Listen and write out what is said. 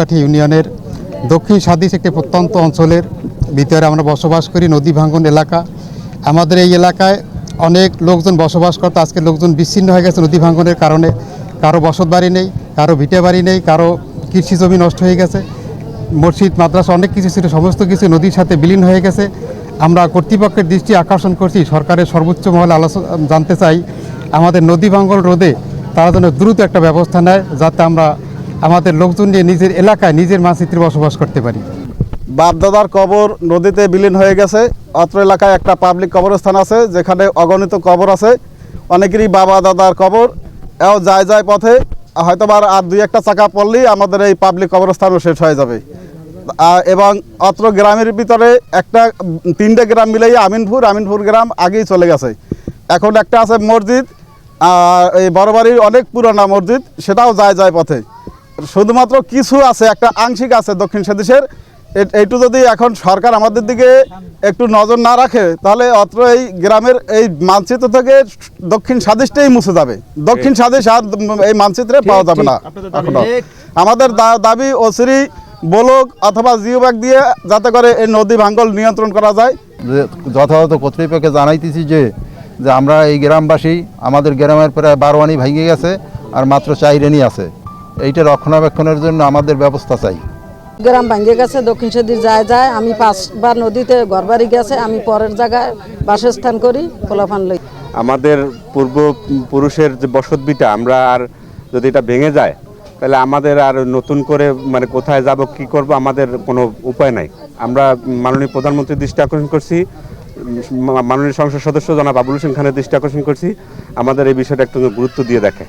কাঠি ইউনিয়নের দক্ষিণ সাদিস একটি প্রত্যন্ত অঞ্চলের ভিতরে আমরা বসবাস করি, নদী ভাঙ্গন এলাকা। আমাদের এই এলাকায় অনেক লোকজন বসবাস করতো, আজকে লোকজন বিচ্ছিন্ন হয়ে গেছে নদী ভাঙ্গনের কারণে। কারো বসত বাড়ি নেই, কারো ভিটে বাড়ি নেই, কারো কৃষি জমি নষ্ট হয়ে গেছে, মসজিদ মাদ্রাসা অনেক কিছু ছিল, সমস্ত কিছু নদীর সাথে বিলীন হয়ে গেছে। আমরা কর্তৃপক্ষের দৃষ্টি আকর্ষণ করছি, সরকারের সর্বোচ্চ মহলে আলোচনা জানতে চাই আমাদের নদী ভাঙ্গন রোধে তারা যেন দ্রুত একটা ব্যবস্থা নেয়, যাতে আমরা আমাদের লোকজন নিয়ে নিজের এলাকায় নিজের মানচিত্রে বসবাস করতে পারি। বাপদাদার কবর নদীতে বিলীন হয়ে গেছে। অত্র এলাকায় একটা পাবলিক কবরস্থান আছে, যেখানে অগণিত কবর আছে। অনেকেরই বাবা দাদার কবর এও যায় পথে, হয়তো আর দুই একটা চাকা পড়লেই আমাদের এই পাবলিক কবরস্থানও শেষ হয়ে যাবে। এবং অত্র গ্রামের ভিতরে একটা 3টে গ্রাম মিলেই আমিনপুর গ্রাম আগেই চলে গেছে। এখন একটা আছে মসজিদ, এই বড়বাড়ির অনেক পুরোনো মসজিদ, সেটাও যায় পথে। শুধুমাত্র কিছু আছে, একটা আংশিক আছে দক্ষিণ সাদিসের। এইটু যদি এখন সরকার আমাদের দিকে একটু নজর না রাখে, তাহলে অত্র এই গ্রামের এই মানচিত্র থেকে দক্ষিণ সাদিসটাই মুছে যাবে। দক্ষিণ সাদিস আর এই মানচিত্রে পাওয়া যাবে না। এখনো আমাদের দাবি ওসিরি ব্লক অথবা জিও ব্যাগ দিয়ে যাতে করে এই নদী ভাঙ্গল নিয়ন্ত্রণ করা যায়। যথাযথ কর্তৃপক্ষকে জানাইতেছি যে আমরা এই গ্রামবাসী, আমাদের গ্রামের প্রায় 12 আনি ভেঙে গেছে, আর মাত্র 4 আনি আছে। এইটা রক্ষণাবেক্ষণের জন্য আমাদের ব্যবস্থা চাই। গ্রাম ভাঙে গেছে, দক্ষিণ সাদিস যায়। আমি 5বার নদীতে ঘরবাড়ি গেছে, আমি পরের জায়গায় বাসস্থান করি, পোলাপান লই। আমাদের পূর্বপুরুষের যে বসতভিটা, আমরা আর যদি এটা ভেঙে যায় তাহলে আমাদের আর নতুন করে কোথায় যাব, কি করব, আমাদের কোনো উপায় নাই। আমরা মাননীয় প্রধানমন্ত্রীর দৃষ্টি আকর্ষণ করছি, মাননীয় সংসদ সদস্য জনাব আবুল হোসেন খানের দৃষ্টি আকর্ষণ করছি, আমাদের এই বিষয়টা একটু গুরুত্ব দিয়ে দেখে।